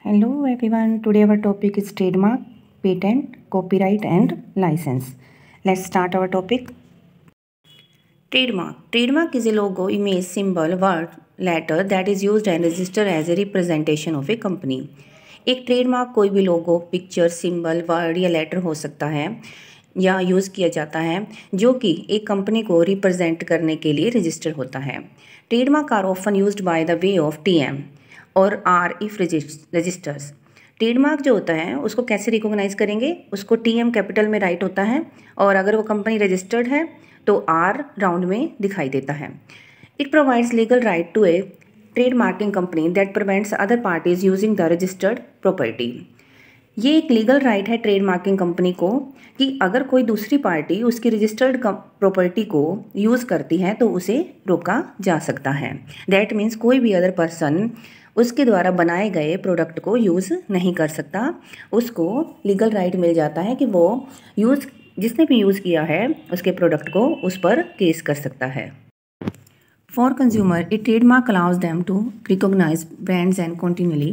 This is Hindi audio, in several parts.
Hello everyone, today our topic is trademark, patent, copyright and license. Let's start our topic. Trademark. Trademark is a logo, image, symbol, word, letter that is used and registered as a representation of a company. एक ट्रेडमार्क कोई भी लोगो, पिक्चर, सिंबल, वर्ड या लेटर हो सकता है या यूज़ किया जाता है जो कि एक कंपनी को रिप्रेजेंट करने के लिए रजिस्टर होता है. Trademark are often used by the way of TM और आर इफ रजिस्टर्स. ट्रेडमार्क जो होता है उसको कैसे रिकॉग्नाइज करेंगे, उसको TM कैपिटल में राइट होता है और अगर वो कंपनी रजिस्टर्ड है तो आर राउंड में दिखाई देता है. It provides legal right to a trademarking company that prevents other parties using the registered property. ये एक लीगल राइट है ट्रेडमार्किंग कंपनी को कि अगर कोई दूसरी पार्टी उसकी रजिस्टर्ड प्रॉपर्टी को यूज़ करती है तो उसे रोका जा सकता है. दैट मीन्स कोई भी अदर पर्सन उसके द्वारा बनाए गए प्रोडक्ट को यूज़ नहीं कर सकता. उसको लीगल राइट मिल जाता है कि वो जिसने भी यूज़ किया है उसके प्रोडक्ट को उस पर केस कर सकता है. For consumer, a trademark allows them to recognize brands and continually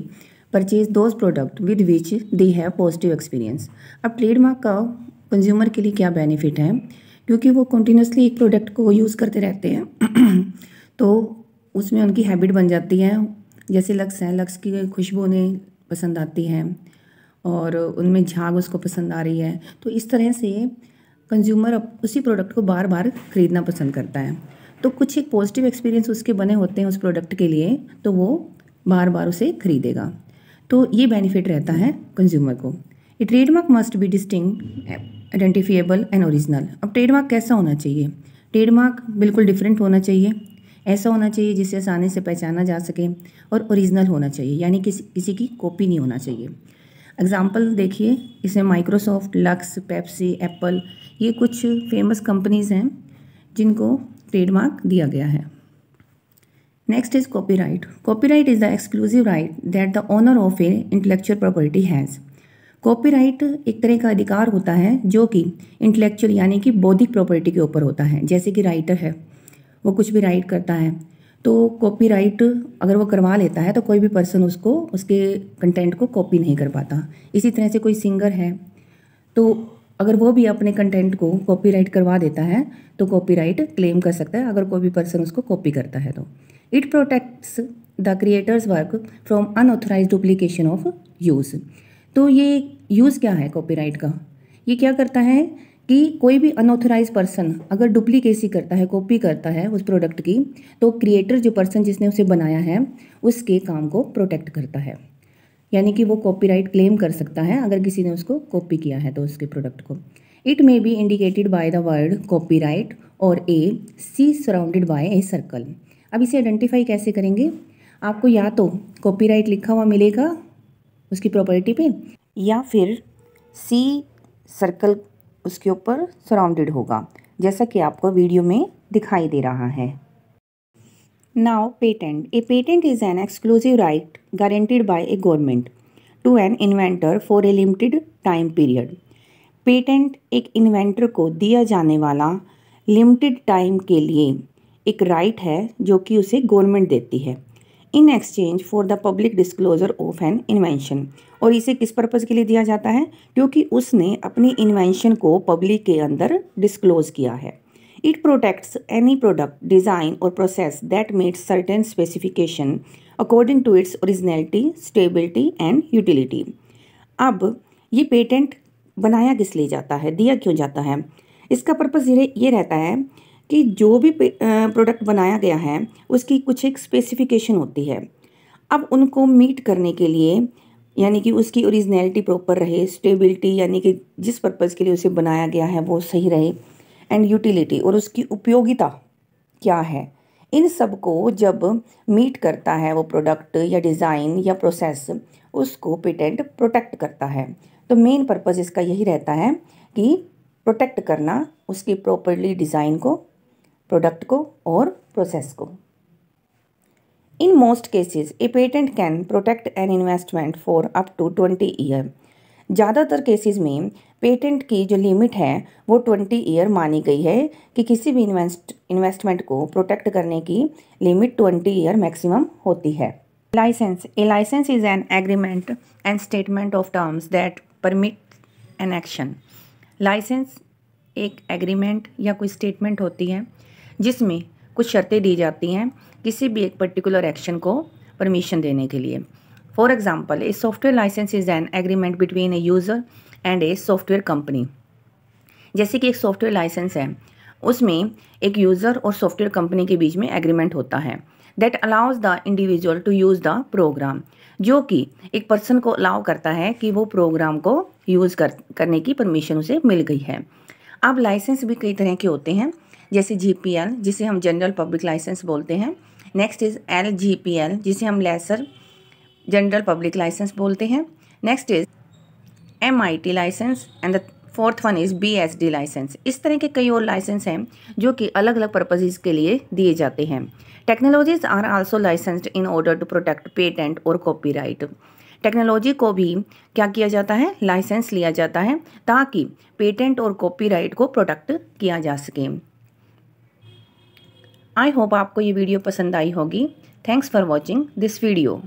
purchase those products with which they have positive experience. अब ट्रेडमार्क का कंज्यूमर के लिए क्या बेनिफिट है, क्योंकि वो कंटिन्यूसली एक प्रोडक्ट को यूज़ करते रहते हैं तो उसमें उनकी हैबिट बन जाती है. जैसे लक्स है, लक्स की खुशबू उन्हें पसंद आती है और उनमें झाग उसको पसंद आ रही है, तो इस तरह से कंज्यूमर उसी प्रोडक्ट को बार बार ख़रीदना पसंद करता है. तो कुछ एक पॉजिटिव एक्सपीरियंस उसके बने होते हैं उस प्रोडक्ट के लिए, तो वो बार बार उसे खरीदेगा. तो ये बेनिफिट रहता है कंज्यूमर को. A trademark must be distinct, identifiable and original. अब ट्रेडमार्क कैसा होना चाहिए? ट्रेडमार्क बिल्कुल डिफरेंट होना चाहिए, ऐसा होना चाहिए जिसे आसानी से पहचाना जा सके, और ओरिजिनल होना चाहिए यानी किसी की कॉपी नहीं होना चाहिए. एग्जाम्पल देखिए, इसमें माइक्रोसॉफ्ट, लक्स, पेप्सी, एप्पल, ये कुछ फेमस कंपनीज़ हैं जिनको ट्रेडमार्क दिया गया है. Next is copyright. Copyright is the exclusive right that the owner of a intellectual property has. Copyright एक तरह का अधिकार होता है जो कि इंटेलेक्चुअल यानी कि बौद्धिक प्रॉपर्टी के ऊपर होता है. जैसे कि राइटर है, वो कुछ भी राइट करता है तो कॉपीराइट अगर वो करवा लेता है तो कोई भी पर्सन उसको उसके कंटेंट को कॉपी नहीं कर पाता. इसी तरह से कोई सिंगर है तो अगर वो भी अपने कंटेंट को कॉपीराइट करवा देता है तो कॉपीराइट क्लेम कर सकता है अगर कोई भी पर्सन उसको कॉपी करता है तो. It protects the creator's work from unauthorised duplication of use. तो ये यूज़ क्या है कॉपीराइट का? ये क्या करता है कि कोई भी अनऑथराइज पर्सन अगर डुप्लीकेसी करता है, कॉपी करता है उस प्रोडक्ट की, तो क्रिएटर जो पर्सन जिसने उसे बनाया है उसके काम को प्रोटेक्ट करता है. यानी कि वो कॉपीराइट क्लेम कर सकता है अगर किसी ने उसको कॉपी किया है तो उसके प्रोडक्ट को. It may be indicated by the word copyright और ए सी सराउंडेड बाय ए सर्कल. अब इसे आइडेंटिफाई कैसे करेंगे? आपको या तो कॉपीराइट लिखा हुआ मिलेगा उसकी प्रॉपर्टी पे, या फिर सी सर्कल उसके ऊपर सराउंडेड होगा, जैसा कि आपको वीडियो में दिखाई दे रहा है. Now, patent. A patent is an exclusive right guaranteed by a government to an inventor for a limited time period. Patent एक इन्वेंटर को दिया जाने वाला लिमिटेड टाइम के लिए एक राइट है जो कि उसे गवर्नमेंट देती है in exchange for the public disclosure of an invention. और इसे किस पर्पज़ के लिए दिया जाता है? क्योंकि उसने अपनी इन्वेंशन को पब्लिक के अंदर डिस्क्लोज किया है. It protects any product, design or process that meets certain specification according to its originality, stability and utility. अब ये पेटेंट बनाया किस लिए जाता है, दिया क्यों जाता है? इसका पर्पज़ ये रहता है कि जो भी प्रोडक्ट बनाया गया है उसकी कुछ एक स्पेसिफिकेशन होती है. अब उनको मीट करने के लिए यानी कि उसकी ओरिजिनलिटी प्रॉपर रहे, स्टेबिलिटी यानी कि जिस पर्पज़ के लिए उसे बनाया गया है वो सही रहे, एंड यूटिलिटी और उसकी उपयोगिता क्या है, इन सब को जब मीट करता है वो प्रोडक्ट या डिज़ाइन या प्रोसेस, उसको पेटेंट प्रोटेक्ट करता है. तो मेन पर्पज़ इसका यही रहता है कि प्रोटेक्ट करना उसकी प्रॉपर्ली डिज़ाइन को, प्रोडक्ट को और प्रोसेस को. In most cases a patent can protect an investment for up to 20 year. ज़्यादातर केसेस में पेटेंट की जो लिमिट है वो 20 ईयर मानी गई है कि किसी भी इन्वेस्टमेंट को प्रोटेक्ट करने की लिमिट 20 ईयर मैक्सिमम होती है. License. A license is an agreement and statement of terms that permit an action. Licence एक एग्रीमेंट या कोई स्टेटमेंट होती है जिसमें कुछ शर्तें दी जाती हैं किसी भी एक पर्टिकुलर एक्शन को परमिशन देने के लिए. For example, a software licence is an agreement between a user and a software company. जैसे कि एक सॉफ्टवेयर लाइसेंस है, उसमें एक यूज़र और सॉफ्टवेयर कंपनी के बीच में एग्रीमेंट होता है that allows the individual to use the program, जो कि एक पर्सन को अलाउ करता है कि वो प्रोग्राम को यूज़ करने की परमिशन उसे मिल गई है. अब लाइसेंस भी कई तरह के होते हैं, जैसे GPL जिसे हम जनरल पब्लिक लाइसेंस बोलते हैं. नेक्स्ट इज़ LGPL जिसे हम लेसर जनरल पब्लिक लाइसेंस बोलते हैं. Next is MIT licence and the fourth one is BSD licence. इस तरह के कई और लाइसेंस हैं जो कि अलग अलग पर्पजेज़ के लिए दिए जाते हैं. Technologies are also licensed in order to protect patent और कॉपीराइट. टेक्नोलॉजी को भी क्या किया जाता है, लाइसेंस लिया जाता है ताकि पेटेंट और कॉपीराइट को प्रोटेक्ट किया जा सके. आई होप आपको ये वीडियो पसंद आई होगी. Thanks for watching this video.